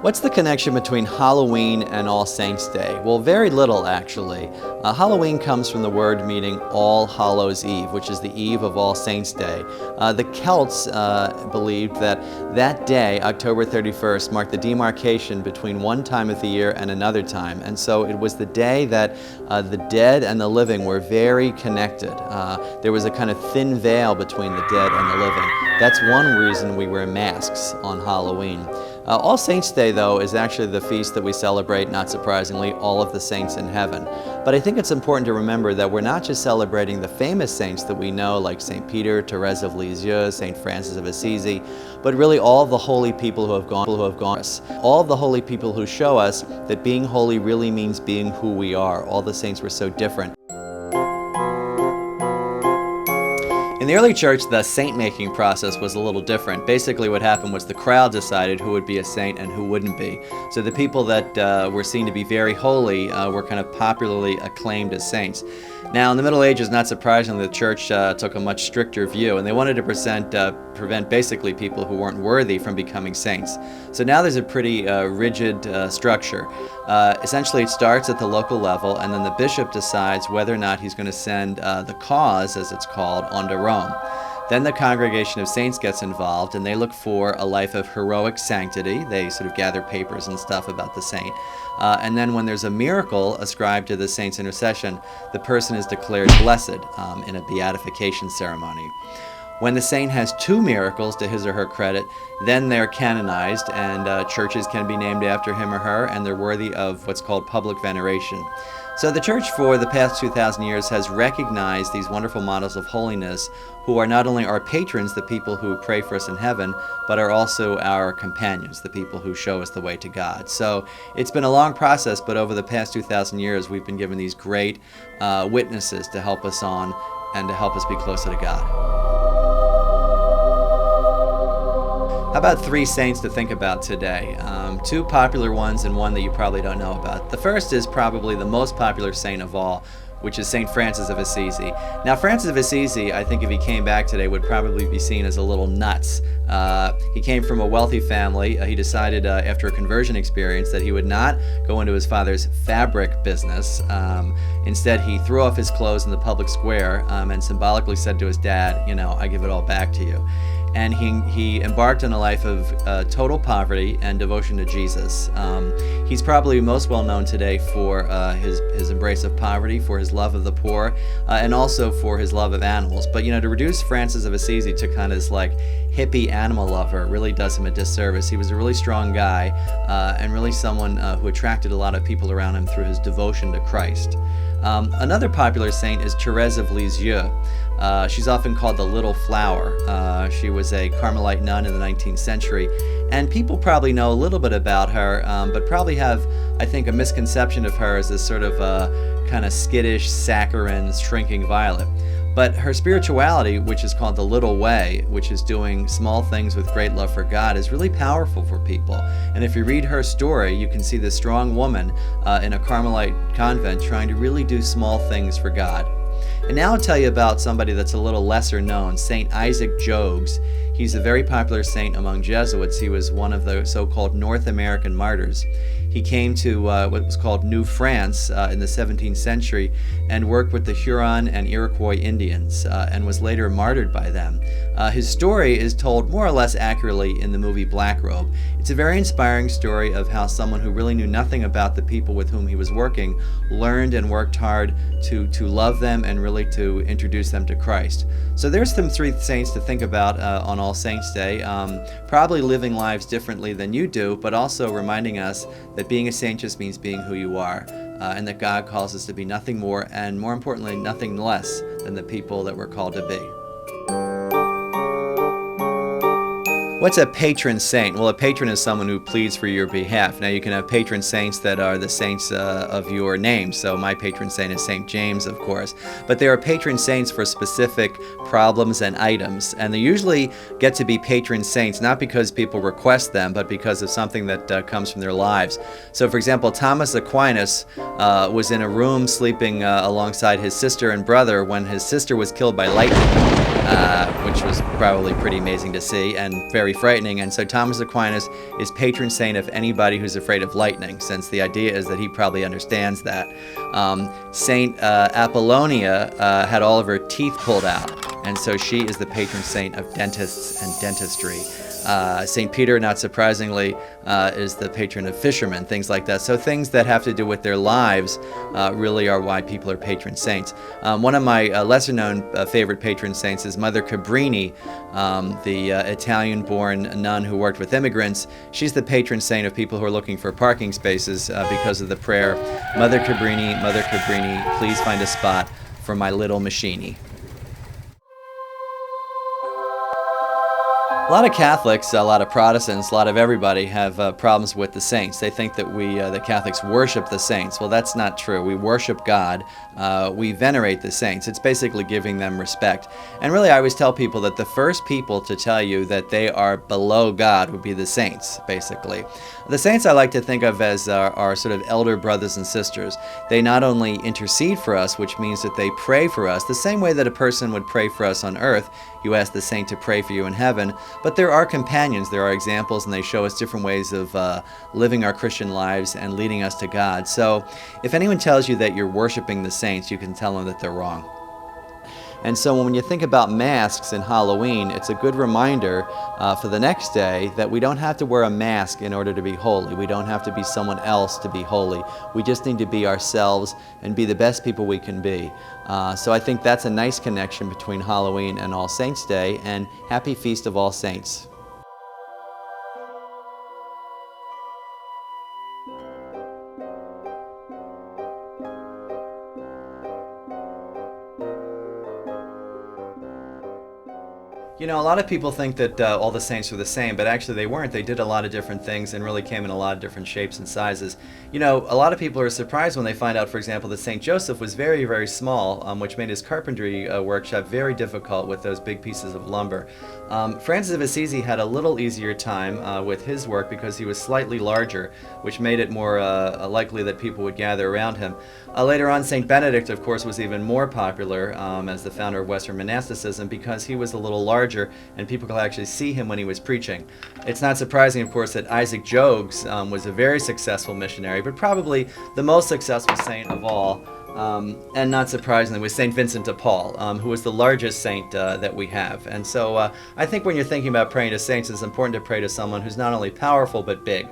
What's the connection between Halloween and All Saints' Day? Well, very little, actually. Halloween comes from the word meaning All Hallows Eve, which is the eve of All Saints' Day. The Celts believed that that day, October 31st, marked the demarcation between one time of the year and another time. And so it was the day that the dead and the living were very connected. There was a kind of thin veil between the dead and the living. That's one reason we wear masks on Halloween. All Saints' Day, though, is actually the feast that we celebrate, not surprisingly, all of the saints in heaven. But I think it's important to remember that we're not just celebrating the famous saints that we know, like St. Peter, Therese of Lisieux, St. Francis of Assisi, but really all the holy people who have gone us. All the holy people who show us that being holy really means being who we are. All the saints were so different. In the early church, the saint-making process was a little different. Basically what happened was the crowd decided who would be a saint and who wouldn't be. So the people that were seen to be very holy were kind of popularly acclaimed as saints. Now, in the Middle Ages, not surprisingly, the church took a much stricter view, and they wanted to prevent basically people who weren't worthy from becoming saints. So now there's a pretty rigid structure. Essentially, it starts at the local level, and then the bishop decides whether or not he's going to send the cause, as it's called, onto Rome. Then the Congregation of Saints gets involved, and they look for a life of heroic sanctity. They sort of gather papers and stuff about the saint. And then when there's a miracle ascribed to the saint's intercession, the person is declared blessed in a beatification ceremony. When the saint has two miracles to his or her credit, then they're canonized, and churches can be named after him or her, and they're worthy of what's called public veneration. So the church for the past 2,000 years has recognized these wonderful models of holiness who are not only our patrons, the people who pray for us in heaven, but are also our companions, the people who show us the way to God. So it's been a long process, but over the past 2,000 years we've been given these great witnesses to help us on and to help us be closer to God. How about three saints to think about today? Two popular ones and one that you probably don't know about. The first is probably the most popular saint of all, which is St. Francis of Assisi. Now, Francis of Assisi, I think if he came back today, would probably be seen as a little nuts. He came from a wealthy family. He decided after a conversion experience that he would not go into his father's fabric business. Instead, he threw off his clothes in the public square and symbolically said to his dad, I give it all back to you. And he embarked on a life of total poverty and devotion to Jesus. He's probably most well known today for his embrace of poverty, for his love of the poor, and also for his love of animals. But to reduce Francis of Assisi to kind of this like hippie animal lover really does him a disservice. He was a really strong guy and really someone who attracted a lot of people around him through his devotion to Christ. Another popular saint is Therese of Lisieux. She's often called the Little Flower. She was a Carmelite nun in the 19th century, and people probably know a little bit about her, but probably have, I think, a misconception of her as this sort of kind of skittish, saccharine, shrinking violet. But her spirituality, which is called the Little Way, which is doing small things with great love for God, is really powerful for people. And if you read her story, you can see this strong woman in a Carmelite convent trying to really do small things for God. And now I'll tell you about somebody that's a little lesser known, St. Isaac Jogues. He's a very popular saint among Jesuits. He was one of the so-called North American martyrs. He came to what was called New France in the 17th century and worked with the Huron and Iroquois Indians and was later martyred by them. His story is told more or less accurately in the movie Black Robe. It's a very inspiring story of how someone who really knew nothing about the people with whom he was working learned and worked hard to love them and really to introduce them to Christ. So there's some three saints to think about on All Saints' Day, probably living lives differently than you do, but also reminding us that being a saint just means being who you are, and that God calls us to be nothing more and, more importantly, nothing less than the people that we're called to be. What's a patron saint? Well, a patron is someone who pleads for your behalf. Now, you can have patron saints that are the saints of your name. So my patron saint is St. James, of course. But there are patron saints for specific problems and items. And they usually get to be patron saints, not because people request them, but because of something that comes from their lives. So, for example, Thomas Aquinas was in a room sleeping alongside his sister and brother when his sister was killed by lightning. which was probably pretty amazing to see and very frightening. And so Thomas Aquinas is patron saint of anybody who's afraid of lightning, since the idea is that he probably understands that. Saint Apollonia had all of her teeth pulled out, and so she is the patron saint of dentists and dentistry. St. Peter, not surprisingly, is the patron of fishermen, things like that. So things that have to do with their lives really are why people are patron saints. One of my lesser-known favorite patron saints is Mother Cabrini, the Italian-born nun who worked with immigrants. She's the patron saint of people who are looking for parking spaces because of the prayer, Mother Cabrini, please find a spot for my little machine-y. A lot of Catholics, a lot of Protestants, a lot of everybody have problems with the saints. They think that the Catholics worship the saints. Well, that's not true. We worship God. We venerate the saints. It's basically giving them respect. And really, I always tell people that the first people to tell you that they are below God would be the saints, basically. The saints I like to think of as our sort of elder brothers and sisters. They not only intercede for us, which means that they pray for us, the same way that a person would pray for us on earth. You ask the saint to pray for you in heaven. But there are companions, there are examples, and they show us different ways of living our Christian lives and leading us to God. So if anyone tells you that you're worshiping the saints, you can tell them that they're wrong. And so when you think about masks and Halloween, it's a good reminder for the next day that we don't have to wear a mask in order to be holy. We don't have to be someone else to be holy. We just need to be ourselves and be the best people we can be. So I think that's a nice connection between Halloween and All Saints' Day, and Happy Feast of All Saints. You know, a lot of people think that all the saints are the same, but actually they weren't. They did a lot of different things and really came in a lot of different shapes and sizes. You know, a lot of people are surprised when they find out, for example, that St. Joseph was very, very small, which made his carpentry workshop very difficult with those big pieces of lumber. Francis of Assisi had a little easier time with his work because he was slightly larger, which made it more likely that people would gather around him. Later on, St. Benedict, of course, was even more popular as the founder of Western monasticism because he was a little larger and people could actually see him when he was preaching. It's not surprising, of course, that Isaac Jogues was a very successful missionary, but probably the most successful saint of all, and not surprisingly, was St. Vincent de Paul, who was the largest saint that we have. And so I think when you're thinking about praying to saints, it's important to pray to someone who's not only powerful but big.